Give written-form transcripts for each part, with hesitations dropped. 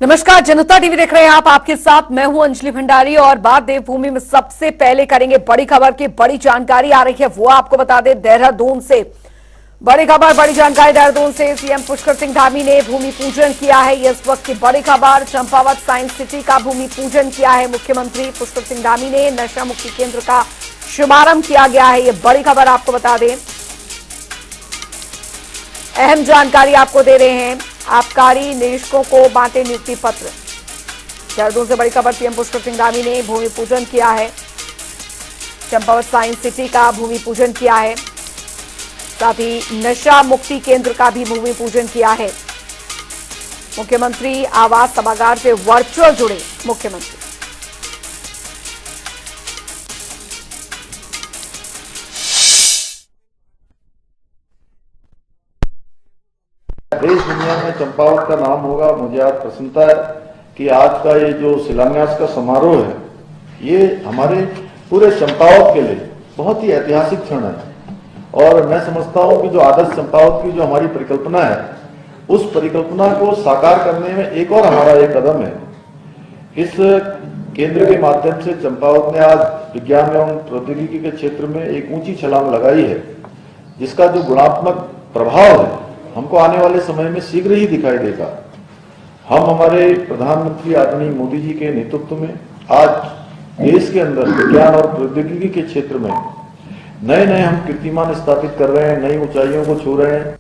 नमस्कार, जनता टीवी देख रहे हैं आप। आपके साथ मैं हूं अंजलि भंडारी और बात देवभूमि में सबसे पहले करेंगे बड़ी खबर की। बड़ी जानकारी आ रही है वो आपको बता दें देहरादून से। बड़ी खबर, बड़ी जानकारी देहरादून से। सीएम पुष्कर सिंह धामी ने भूमि पूजन किया है। ये इस वक्त की बड़ी खबर। चंपावत साइंस सिटी का भूमि पूजन किया है मुख्यमंत्री पुष्कर सिंह धामी ने। नशा मुक्ति केंद्र का शुभारंभ किया गया है। ये बड़ी खबर आपको बता दें। अहम जानकारी आपको दे रहे हैं। आबकारी निरीक्षकों को बांटे नियुक्ति पत्र। देहरादून से बड़ी खबर। सीएम पुष्कर सिंह धामी ने भूमि पूजन किया है। चंपावत साइंस सिटी का भूमि पूजन किया है। साथ ही नशा मुक्ति केंद्र का भी भूमि पूजन किया है। मुख्यमंत्री आवास सभागार से वर्चुअल जुड़े मुख्यमंत्री। देश दुनिया में चंपावत का नाम होगा। मुझे आज प्रसन्नता है कि आज का ये जो शिलान्यास का समारोह है, ये हमारे पूरे चंपावत के लिए बहुत ही ऐतिहासिक क्षण है। और मैं समझता हूं कि जो आदर्श चंपावत की जो हमारी परिकल्पना है, उस परिकल्पना को साकार करने में एक और हमारा एक कदम है। इस केंद्र के माध्यम से चंपावत ने आज विज्ञान एवं प्रौद्योगिकी के क्षेत्र में एक ऊंची छलांग लगाई है, जिसका जो गुणात्मक प्रभाव है हमको आने वाले समय में शीघ्र ही दिखाई देगा। हम हमारे प्रधानमंत्री आदरणीय मोदी जी के नेतृत्व में आज देश के अंदर विज्ञान और प्रौद्योगिकी के क्षेत्र में नए नए हम कीर्तिमान स्थापित कर रहे हैं, नई ऊंचाइयों को छू रहे हैं।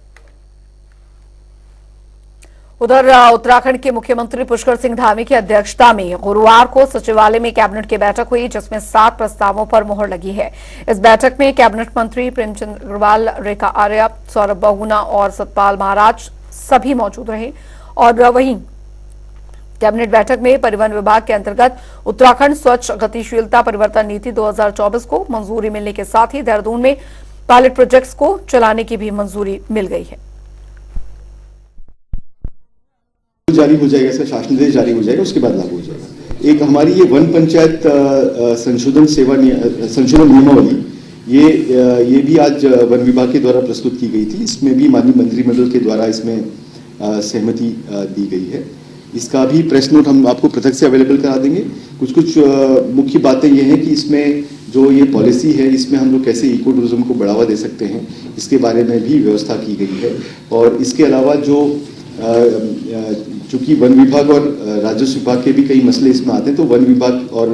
उधर उत्तराखंड के मुख्यमंत्री पुष्कर सिंह धामी की अध्यक्षता में गुरुवार को सचिवालय में कैबिनेट की बैठक हुई, जिसमें 7 प्रस्तावों पर मुहर लगी है। इस बैठक में कैबिनेट मंत्री प्रेमचंद अग्रवाल, रेखा आर्या, सौरभ बहुगुणा और सतपाल महाराज सभी मौजूद रहे। और वहीं कैबिनेट बैठक में परिवहन विभाग के अंतर्गत उत्तराखंड स्वच्छ गतिशीलता परिवर्तन नीति 2024 को मंजूरी मिलने के साथ ही देहरादून में पायलट प्रोजेक्ट्स को चलाने की भी मंजूरी मिल गई है। जारी हो जाएगा, इसका शासनादेश जारी हो जाएगा, उसके बाद लागू हो जाएगा। एक हमारी ये वन पंचायत संशोधन नियमावली, ये भी आज वन विभाग के द्वारा प्रस्तुत की गई थी। इसमें भी माननीय मंत्रिमंडल के द्वारा इसमें सहमति दी गई है। इसका भी प्रेस नोट हम आपको पृथक से अवेलेबल करा देंगे। कुछ मुख्य बातें ये हैं कि इसमें जो ये पॉलिसी है, इसमें हम लोग कैसे इको टूरिज्म को बढ़ावा दे सकते हैं, इसके बारे में भी व्यवस्था की गई है। और इसके अलावा जो चूंकि वन विभाग और राजस्व विभाग के भी कई मसले इसमें आते हैं, तो वन विभाग और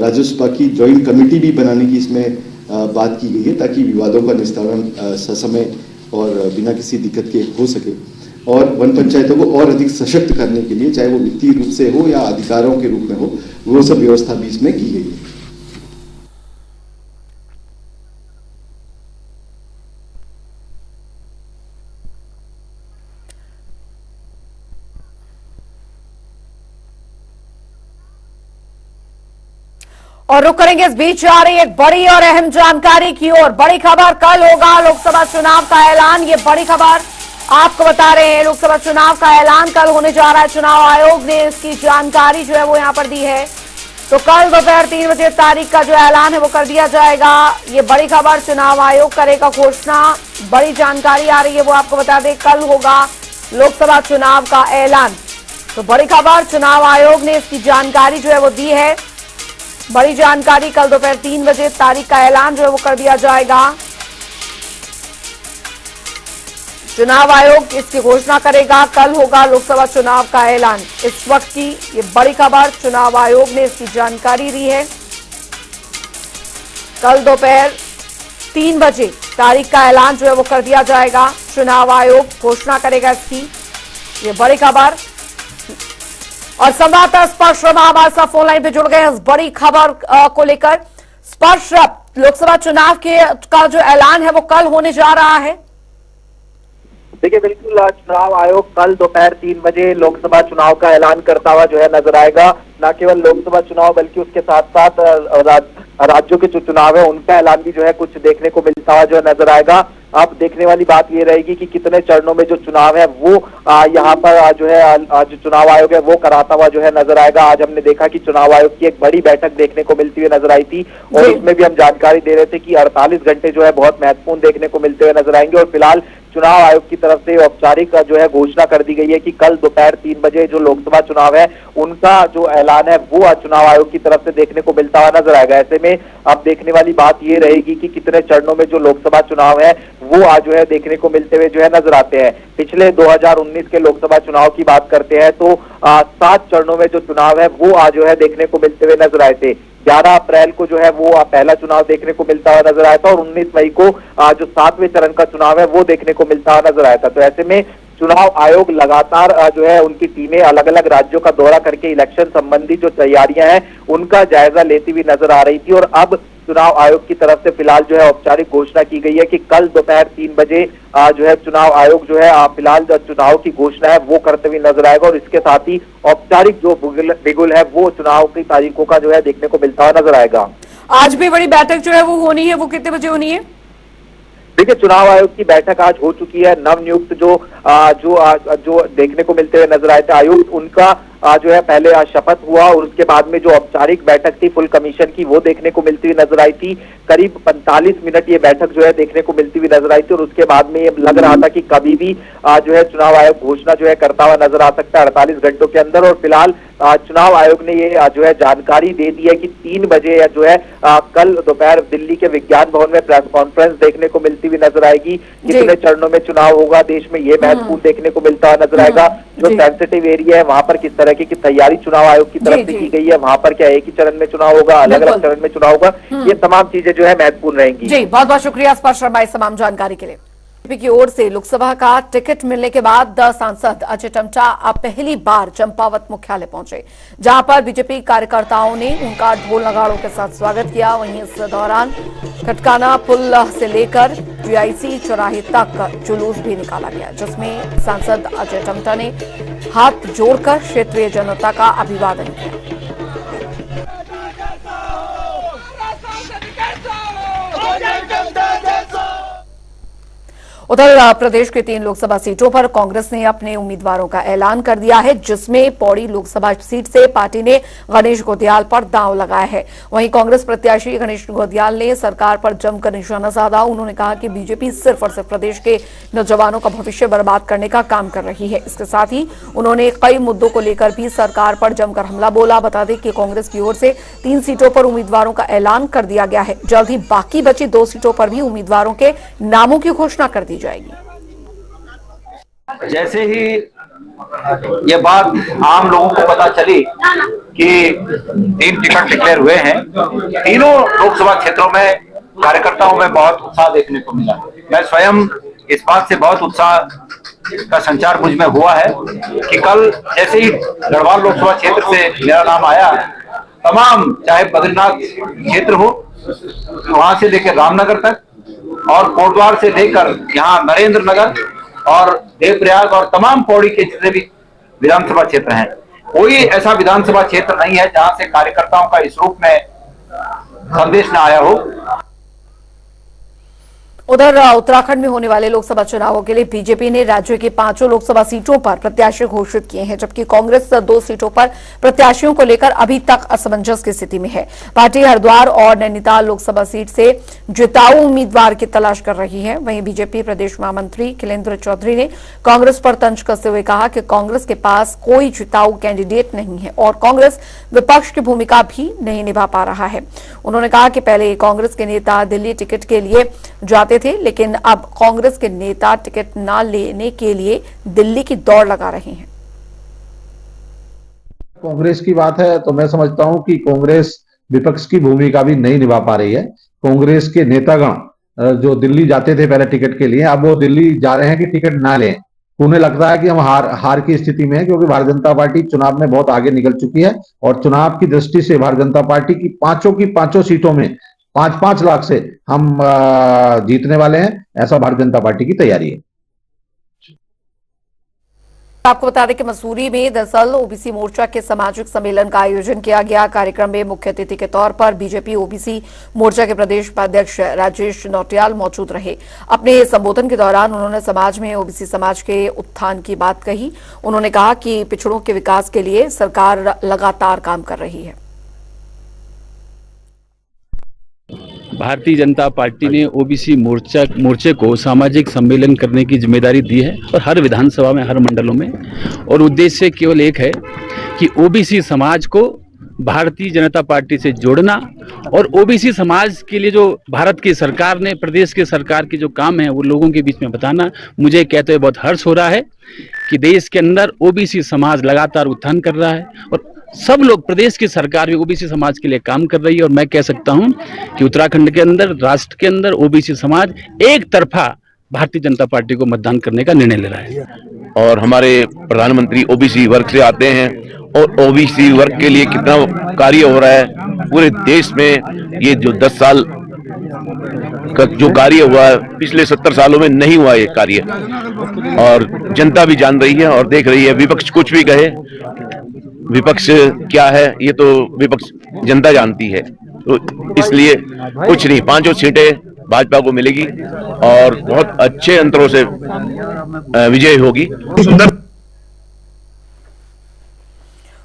राजस्व विभाग की ज्वाइंट कमेटी भी बनाने की इसमें बात की गई है, ताकि विवादों का निस्तारण ससमय और बिना किसी दिक्कत के हो सके। और वन पंचायतों को और अधिक सशक्त करने के लिए, चाहे वो वित्तीय रूप से हो या अधिकारों के रूप में हो, वो सब व्यवस्था भी इसमें की गई है। और रुक करेंगे इस बीच आ रही एक बड़ी और अहम जानकारी की ओर। बड़ी खबर, कल होगा लोकसभा चुनाव का ऐलान। ये बड़ी खबर आपको बता रहे हैं। लोकसभा चुनाव का ऐलान कल होने जा रहा है। चुनाव आयोग ने इसकी जानकारी जो है वो यहां पर दी है। तो कल दोपहर 3 बजे तारीख का जो ऐलान है वो कर दिया जाएगा। ये बड़ी खबर, चुनाव आयोग करेगा घोषणा। बड़ी जानकारी आ रही है वो आपको बता दें। कल होगा लोकसभा चुनाव का ऐलान। तो बड़ी खबर, चुनाव आयोग ने इसकी जानकारी जो है वो दी है। बड़ी जानकारी, कल दोपहर 3 बजे तारीख का ऐलान जो है वो कर दिया जाएगा। चुनाव आयोग इसकी घोषणा करेगा। कल होगा लोकसभा चुनाव का ऐलान। इस वक्त की ये बड़ी खबर, चुनाव आयोग ने इसकी जानकारी दी है। कल दोपहर 3 बजे तारीख का ऐलान जो है वो कर दिया जाएगा। चुनाव आयोग घोषणा करेगा इसकी। ये बड़ी खबर। और संवाददाता स्पर्श शर्मा हमारे साथ फोन लाइन पे जुड़ गए हैं इस बड़ी खबर को लेकर। स्पर्श, लोकसभा चुनाव का जो ऐलान है वो कल होने जा रहा है। देखिए, बिल्कुल चुनाव आयोग कल दोपहर 3 बजे लोकसभा चुनाव का ऐलान करता हुआ जो है नजर आएगा। न केवल लोकसभा चुनाव बल्कि उसके साथ साथ राज्यों के जो चुनाव है उनका ऐलान भी जो है कुछ देखने को मिलता हुआ जो है नजर आएगा। अब देखने वाली बात ये रहेगी कि कितने चरणों में जो चुनाव है वो यहाँ पर जो है जो चुनाव आयोग है वो कराता हुआ जो है नजर आएगा। आज हमने देखा कि चुनाव आयोग की एक बड़ी बैठक देखने को मिलती हुई नजर आई थी और इसमें भी हम जानकारी दे रहे थे कि 48 घंटे जो है बहुत महत्वपूर्ण देखने को मिलते हुए नजर आएंगे। और फिलहाल चुनाव आयोग की तरफ से औपचारिक जो है घोषणा कर दी गई है कि कल दोपहर 3 बजे जो लोकसभा चुनाव है उनका जो ऐलान है वो आज चुनाव आयोग की तरफ से देखने को मिलता हुआ नजर आएगा। ऐसे में अब देखने वाली बात ये रहेगी कि कितने चरणों में जो लोकसभा चुनाव है वो आज जो है देखने को मिलते हुए जो है नजर आते हैं। पिछले 2019 के लोकसभा चुनाव की बात करते हैं तो 7 चरणों में जो चुनाव है वो आज जो है देखने को मिलते हुए नजर आए थे। 11 अप्रैल को जो है वो पहला चुनाव देखने को मिलता हुआ नजर आया था और 19 मई को जो 7वें चरण का चुनाव है वो देखने को मिलता हुआ नजर आया था। तो ऐसे में चुनाव आयोग लगातार जो है उनकी टीमें अलग अलग राज्यों का दौरा करके इलेक्शन संबंधी जो तैयारियां हैं उनका जायजा लेती हुई नजर आ रही थी और अब चुनाव आयोग की तरफ से फिलहाल जो है औपचारिक घोषणा की गई है कि कल दोपहर 3 बजे जो है चुनाव आयोग जो है फिलहाल जो चुनाव की घोषणा है वो करते हुए नजर आएगा और इसके साथ ही औपचारिक जो बिगुल है वो चुनाव की तारीखों का जो है देखने को मिलता हुआ नजर आएगा। आज भी बड़ी बैठक जो है वो होनी है, वो कितने बजे होनी है? देखिए, चुनाव आयोग की बैठक आज हो चुकी है। नवनियुक्त जो देखने को मिलते हुए नजर आए थे आयुक्त, उनका जो है पहले शपथ हुआ और उसके बाद में जो औपचारिक बैठक थी फुल कमीशन की वो देखने को मिलती हुई नजर आई थी। करीब 45 मिनट ये बैठक जो है देखने को मिलती हुई नजर आई थी और उसके बाद में ये लग रहा था कि कभी भी जो है चुनाव आयोग घोषणा जो है करता हुआ नजर आ सकता है 48 घंटों के अंदर। और फिलहाल चुनाव आयोग ने ये जो है जानकारी दे दी है कि 3 बजे जो है कल दोपहर दिल्ली के विज्ञान भवन में प्रेस कॉन्फ्रेंस देखने को मिलती हुई नजर आएगी। कितने चरणों में चुनाव होगा देश में ये महत्वपूर्ण देखने को मिलता हुआ नजर आएगा। जो सेंसिटिव एरिया है वहां पर किस तरह की तैयारी चुनाव आयोग की तरफ से की गई है, वहां पर क्या एक ही चरण में चुनाव होगा, अलग अलग चरण में चुनाव होगा, ये तमाम चीजें जो है महत्वपूर्ण रहेंगी। जी, बहुत बहुत शुक्रिया स्पर्श शर्मा इस तमाम जानकारी के लिए। बीजेपी की ओर से लोकसभा का टिकट मिलने के बाद सांसद अजय टम्टा अब पहली बार चंपावत मुख्यालय पहुंचे, जहां पर बीजेपी कार्यकर्ताओं ने उनका ढोल नगाड़ों के साथ स्वागत किया। वहीं इस दौरान खटकाना पुल से लेकर जीआईसी चौराहे तक जुलूस भी निकाला गया, जिसमें सांसद अजय टम्टा ने हाथ जोड़कर क्षेत्रीय जनता का अभिवादन किया। उधर प्रदेश के 3 लोकसभा सीटों पर कांग्रेस ने अपने उम्मीदवारों का ऐलान कर दिया है, जिसमें पौड़ी लोकसभा सीट से पार्टी ने गणेश गोदियाल पर दांव लगाया है। वहीं कांग्रेस प्रत्याशी गणेश गोदियाल ने सरकार पर जमकर निशाना साधा। उन्होंने कहा कि बीजेपी सिर्फ और सिर्फ प्रदेश के नौजवानों का भविष्य बर्बाद करने का काम कर रही है। इसके साथ ही उन्होंने कई मुद्दों को लेकर भी सरकार पर जमकर हमला बोला। बता दें कि कांग्रेस की ओर से 3 सीटों पर उम्मीदवारों का ऐलान कर दिया गया है। जल्द ही बाकी बची 2 सीटों पर भी उम्मीदवारों के नामों की घोषणा कर दी जाएगी। जैसे ही ये बात आम लोगों को पता चली कि 3 टिकट डिक्लेयर हुए हैं, तीनों लोकसभा क्षेत्रों में कार्यकर्ताओं में बहुत उत्साह देखने को मिला। मैं स्वयं इस बात से बहुत उत्साह का संचार मुझ में हुआ है कि कल जैसे ही गढ़वाल लोकसभा क्षेत्र से मेरा नाम आया, तमाम चाहे बद्रीनाथ क्षेत्र हो, वहां से लेकर रामनगर तक और कोटद्वार से लेकर यहाँ नरेंद्र नगर और देवप्रयाग और तमाम पौड़ी के जितने भी विधानसभा क्षेत्र हैं, कोई ऐसा विधानसभा क्षेत्र नहीं है जहां से कार्यकर्ताओं का इस रूप में संदेश न आया हो। उधर उत्तराखंड में होने वाले लोकसभा चुनावों के लिए बीजेपी ने राज्य की 5 लोकसभा सीटों पर प्रत्याशी घोषित किए हैं, जबकि कांग्रेस 2 सीटों पर प्रत्याशियों को लेकर अभी तक असमंजस की स्थिति में है। पार्टी हरिद्वार और नैनीताल लोकसभा सीट से जिताऊ उम्मीदवार की तलाश कर रही है। वहीं बीजेपी प्रदेश महामंत्री खिलेंद्र चौधरी ने कांग्रेस पर तंज कसते हुए कहा कि कांग्रेस के पास कोई जिताऊ कैंडिडेट नहीं है और कांग्रेस विपक्ष की भूमिका भी नहीं निभा पा रहा है। उन्होंने कहा कि पहले कांग्रेस के नेता दिल्ली टिकट के लिए जाते थे, लेकिन अब कांग्रेस के नेता टिकट न लेने के लिए दिल्ली की दौड़ लगा रहे हैं। कांग्रेस की बात है तो मैं समझता हूं कि कांग्रेस विपक्ष की भूमिका भी नहीं निभा पा रही है। कांग्रेस के नेतागण जो दिल्ली जाते थे पहले टिकट के लिए, अब वो दिल्ली जा रहे हैं कि टिकट ना लें। उन्हें लगता है कि हम हार की स्थिति में है, क्योंकि भारतीय जनता पार्टी चुनाव में बहुत आगे निकल चुकी है और चुनाव की दृष्टि से भारतीय जनता पार्टी की पांचों सीटों में 5-5 लाख से हम जीतने वाले हैं, ऐसा भारतीय जनता पार्टी की तैयारी है। आपको बता दें कि मसूरी में दरअसल ओबीसी मोर्चा के सामाजिक सम्मेलन का आयोजन किया गया। कार्यक्रम में मुख्य अतिथि के तौर पर बीजेपी ओबीसी मोर्चा के प्रदेश उपाध्यक्ष राजेश नौटियाल मौजूद रहे। अपने संबोधन के दौरान उन्होंने समाज में ओबीसी समाज के उत्थान की बात कही। उन्होंने कहा कि पिछड़ों के विकास के लिए सरकार लगातार काम कर रही है। भारतीय जनता पार्टी ने ओबीसी मोर्चे को सामाजिक सम्मेलन करने की जिम्मेदारी दी है और हर विधानसभा में, हर मंडलों में, और उद्देश्य केवल एक है कि ओबीसी समाज को भारतीय जनता पार्टी से जोड़ना और ओबीसी समाज के लिए जो भारत की सरकार ने, प्रदेश की सरकार के जो काम है वो लोगों के बीच में बताना। मुझे कहते हुए बहुत हर्ष हो रहा है कि देश के अंदर ओबीसी समाज लगातार उत्थान कर रहा है और सब लोग, प्रदेश की सरकार भी ओबीसी समाज के लिए काम कर रही है। और मैं कह सकता हूं कि उत्तराखंड के अंदर, राष्ट्र के अंदर ओबीसी समाज एक तरफा भारतीय जनता पार्टी को मतदान करने का निर्णय ले रहा है। और हमारे प्रधानमंत्री ओबीसी वर्ग से आते हैं और ओबीसी वर्ग के लिए कितना कार्य हो रहा है पूरे देश में। ये जो 10 साल का जो कार्य हुआ है, पिछले 70 सालों में नहीं हुआ ये कार्य, और जनता भी जान रही है और देख रही है। विपक्ष कुछ भी कहे, विपक्ष क्या है ये तो विपक्ष जनता जानती है, तो इसलिए कुछ नहीं, 5 सीटें भाजपा को मिलेगी और बहुत अच्छे अंतरों से विजय होगी।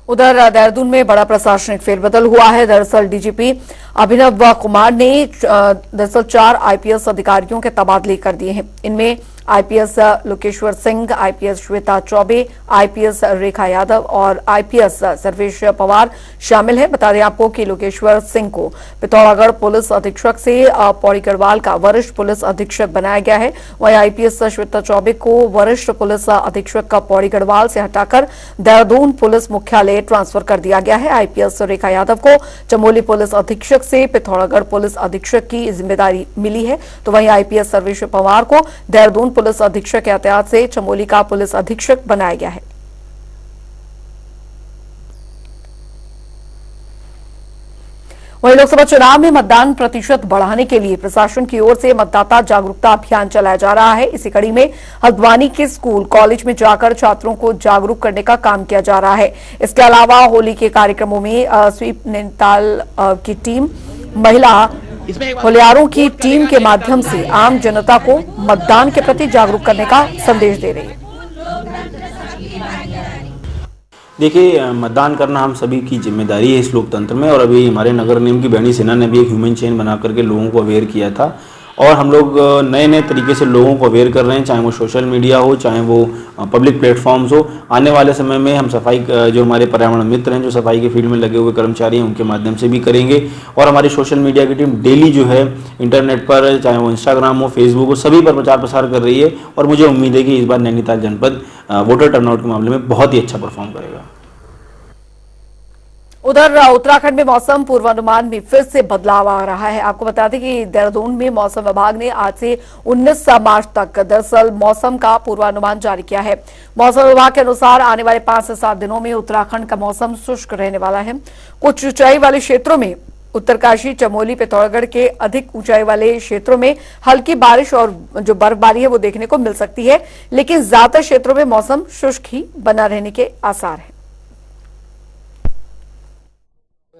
उधर देहरादून में बड़ा प्रशासनिक फेरबदल हुआ है। दरअसल डीजीपी अभिनव कुमार ने दरअसल 4 आईपीएस अधिकारियों के तबादले कर दिए हैं। इनमें IPS Lokeshwar Singh, IPS Shweta Chaubey, IPS Rekha Yadav और आईपीएस सर्वेश पवार शामिल हैं। बता दें आपको कि लोकेश्वर सिंह को पिथौरागढ़ पुलिस अधीक्षक से पौड़ी गढ़वाल का वरिष्ठ पुलिस अधीक्षक बनाया गया है। वहीं आईपीएस श्वेता चौबे को वरिष्ठ पुलिस अधीक्षक का पौड़ी गढ़वाल से हटाकर देहरादून पुलिस मुख्यालय ट्रांसफर कर दिया गया है। आईपीएस रेखा यादव को चमोली पुलिस अधीक्षक से पिथौरागढ़ पुलिस अधीक्षक की जिम्मेदारी मिली है, तो वहीं आईपीएस सर्वेश पवार को देहरादून पुलिस अधीक्षक एहतियात से चमोली का पुलिस अधीक्षक बनाया गया है। वहीं लोकसभा चुनाव में मतदान प्रतिशत बढ़ाने के लिए प्रशासन की ओर से मतदाता जागरूकता अभियान चलाया जा रहा है। इसी कड़ी में हल्द्वानी के स्कूल कॉलेज में जाकर छात्रों को जागरूक करने का काम किया जा रहा है। इसके अलावा होली के कार्यक्रमों में स्वीप नैनीताल की टीम महिला होलियारों की टीम के माध्यम से आम जनता को मतदान के प्रति जागरूक करने का संदेश दे रही है। देखिए, मतदान करना हम सभी की जिम्मेदारी है इस लोकतंत्र में, और अभी हमारे नगर निगम की बहनी सेना ने भी एक ह्यूमन चेन बना करके लोगों को अवेयर किया था, और हम लोग नए नए तरीके से लोगों को अवेयर कर रहे हैं, चाहे वो सोशल मीडिया हो, चाहे वो पब्लिक प्लेटफॉर्म्स हो। आने वाले समय में हम सफाई, जो हमारे पर्यावरण मित्र हैं, जो सफाई के फील्ड में लगे हुए कर्मचारी हैं, उनके माध्यम से भी करेंगे। और हमारी सोशल मीडिया की टीम डेली जो है इंटरनेट पर, चाहे वो इंस्टाग्राम हो, फेसबुक हो, सभी पर प्रचार प्रसार कर रही है, और मुझे उम्मीद है कि इस बार नैनीताल जनपद वोटर टर्नआउट के मामले में बहुत ही अच्छा परफॉर्म करेगा। उधर उत्तराखंड में मौसम पूर्वानुमान में फिर से बदलाव आ रहा है। आपको बता दें कि देहरादून में मौसम विभाग ने आज से 19 मार्च तक दरअसल मौसम का पूर्वानुमान जारी किया है। मौसम विभाग के अनुसार आने वाले 5 से 7 दिनों में उत्तराखंड का मौसम शुष्क रहने वाला है। कुछ ऊंचाई वाले क्षेत्रों में, उत्तरकाशी, चमोली, पिथौरागढ़ के अधिक ऊंचाई वाले क्षेत्रों में हल्की बारिश और जो बर्फबारी है वो देखने को मिल सकती है, लेकिन ज्यादातर क्षेत्रों में मौसम शुष्क ही बना रहने के आसार है।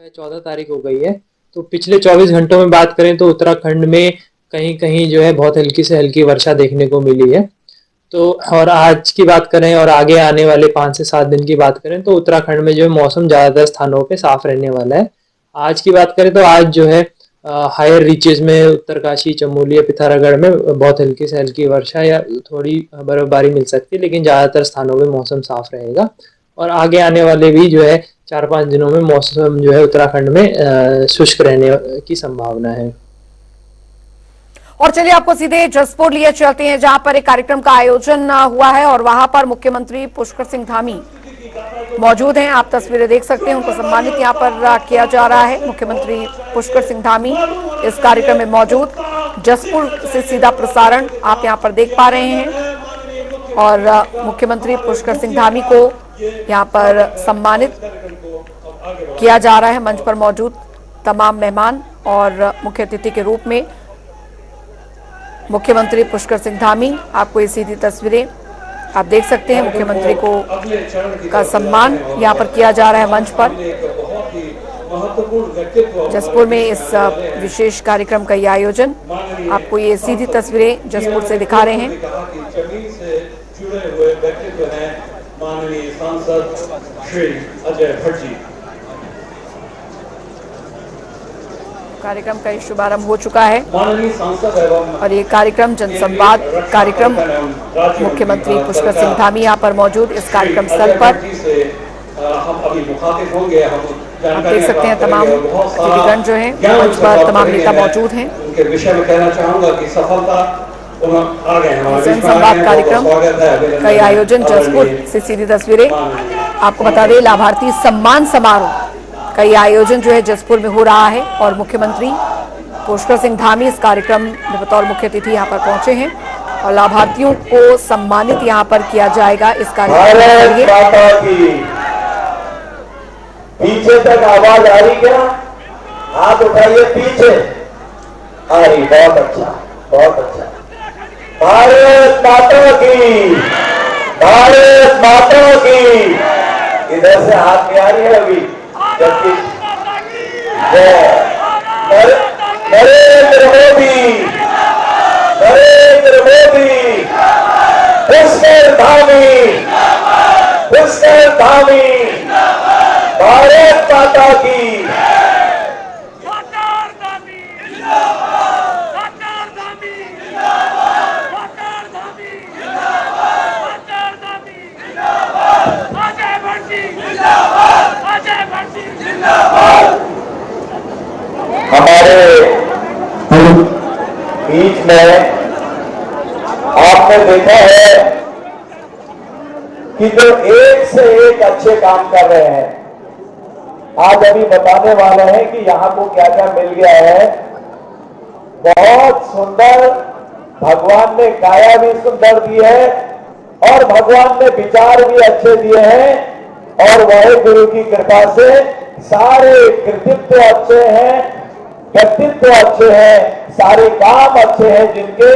14 तारीख हो गई है, तो पिछले 24 घंटों में बात करें तो उत्तराखंड में कहीं कहीं जो है बहुत हल्की से हल्की वर्षा देखने को मिली है। तो और आज की बात करें और आगे आने वाले 5 से 7 दिन की बात करें तो उत्तराखंड में जो है मौसम ज़्यादातर स्थानों पे साफ रहने वाला है। आज की बात करें तो आज जो है हायर रीचेज में उत्तरकाशी, चमोली या पिथौरागढ़ में बहुत हल्की से हल्की वर्षा या थोड़ी बर्फबारी मिल सकती है, लेकिन ज़्यादातर स्थानों में मौसम साफ रहेगा। और आगे आने वाले भी जो है 4-5 दिनों में मौसम जो है उत्तराखंड में शुष्क रहने की संभावना है। और चलिए आपको सीधे जसपुर लिए चलते हैं, जहां पर एक कार्यक्रम का आयोजन हुआ है और वहां पर मुख्यमंत्री पुष्कर सिंह धामी मौजूद हैं। आप तस्वीरें देख सकते हैं, उनको सम्मानित यहां पर किया जा रहा है। मुख्यमंत्री पुष्कर सिंह धामी इस कार्यक्रम में मौजूद। जसपुर से सीधा प्रसारण आप यहां पर देख पा रहे हैं और मुख्यमंत्री पुष्कर सिंह धामी को यहां पर सम्मानित किया जा रहा है। मंच पर मौजूद तमाम मेहमान और मुख्य अतिथि के रूप में मुख्यमंत्री पुष्कर सिंह धामी, आपको ये सीधी तस्वीरें आप देख सकते हैं। मुख्यमंत्री को का सम्मान यहां पर किया जा रहा है मंच पर। जसपुर में इस विशेष कार्यक्रम का ये आयोजन, आपको ये सीधी तस्वीरें जसपुर से दिखा रहे हैं। माननीय सांसद श्री अजय भट्ट जी। कार्यक्रम का शुभारंभ हो चुका है माननीय सांसद एवं और ये कार्यक्रम जनसंवाद कार्यक्रम मुख्यमंत्री पुष्कर सिंह धामी यहाँ पर मौजूद इस कार्यक्रम स्थल पर हम अभी मुखातिब होंगे। हम आप देख सकते हैं तमाम अतिथिगण जो हैं मंच पर तमाम नेता मौजूद हैं। उनके विषय में कहना चाहूंगा कि सफलता आ गए हैं। जनसंवाद कार्यक्रम का आयोजन जसपुर से सीधी तस्वीरें आपको बता दें। लाभार्थी सम्मान समारोह का ये आयोजन जो है जसपुर में हो रहा है और मुख्यमंत्री पुष्कर सिंह धामी इस कार्यक्रम में बतौर मुख्य अतिथि यहाँ पर पहुंचे हैं और लाभार्थियों को सम्मानित यहाँ पर किया जाएगा इस कार्यक्रम के लिए। पीछे तक आवाज आ रही क्या? हाथ उठाइए पीछे आ रही। बहुत अच्छा, बहुत अच्छा। भारत माता की, भारत माता की। इधर से हाथ में आ रही है अभी जबकि नरेंद्र मोदी, नरेंद्र मोदी, पुष्कर धामी, पुष्कर धामी, भारत माता की। हमारे बीच में आपने देखा है कि जो एक से एक अच्छे काम कर रहे हैं, आज अभी बताने वाले हैं कि यहाँ को क्या क्या मिल गया है। बहुत सुंदर, भगवान ने काया भी सुंदर दी है और भगवान ने विचार भी अच्छे दिए हैं और वाहेगुरु की कृपा से सारे कृतित्व अच्छे हैं, व्यक्तित्व अच्छे हैं, सारे काम अच्छे हैं जिनके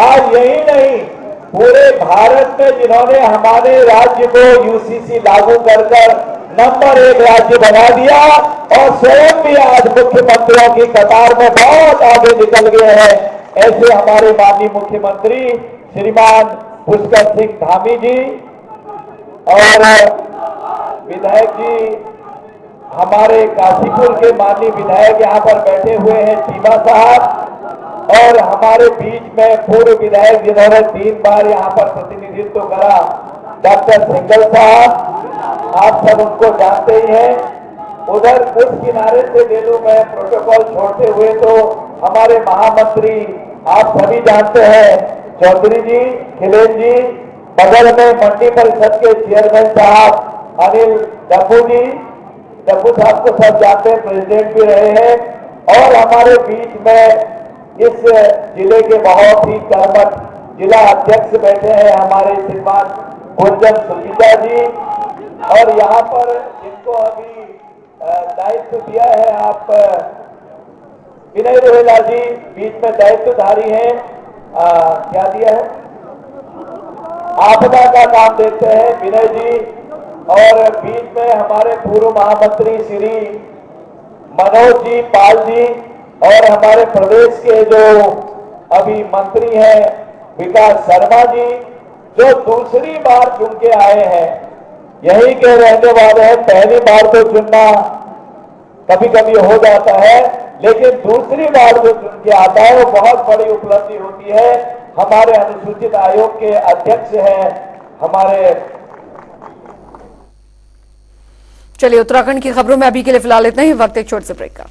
आज यही नहीं पूरे भारत में जिन्होंने हमारे राज्य को यूसीसी लागू कर नंबर 1 राज्य बना दिया और स्वयं भी आज मुख्यमंत्रियों की कतार में बहुत आगे निकल गए हैं, ऐसे हमारे माननीय मुख्यमंत्री श्रीमान पुष्कर सिंह धामी जी और विधायक जी, हमारे काशीपुर के माननीय विधायक यहाँ पर बैठे हुए हैं चीमा साहब और हमारे बीच में पूर्व विधायक जिन्होंने 3 बार यहाँ पर प्रतिनिधित्व करा डॉक्टर सिंगल साहब, आप सब उनको जानते ही हैं। उधर उस किनारे से ले लूं मैं प्रोटोकॉल छोड़ते हुए तो हमारे महामंत्री आप सभी जानते हैं चौधरी जी, खिलेन जी, बगल में मंडी परिषद के चेयरमैन साहब अनिल डब्बू जी, डब्बू साहब को सब जानते हैं, प्रेसिडेंट भी रहे हैं और हमारे बीच में इस जिले के बहुत ही कर्मठ जिला अध्यक्ष बैठे हैं हमारे श्रीमान गुरजन सुजीता जी और यहाँ पर जिनको अभी दायित्व दिया है आप विनय रोहेला जी बीच में दायित्वधारी हैं। क्या दिया है? आपदा का काम देखते हैं विनय जी और बीच में हमारे पूर्व महामंत्री श्री मनोज जी पाल जी और हमारे प्रदेश के जो अभी मंत्री हैं विकास शर्मा जी जो दूसरी बार चुन के आए हैं, यही के रहने वाले हैं। पहली बार तो चुनना कभी कभी हो जाता है लेकिन दूसरी बार जो चुन के आता है वो बहुत बड़ी उपलब्धि होती है। हमारे अनुसूचित आयोग के अध्यक्ष हैं हमारे। चलिए उत्तराखंड की खबरों में अभी के लिए फिलहाल इतना ही। वक्त एक छोटे से ब्रेक का।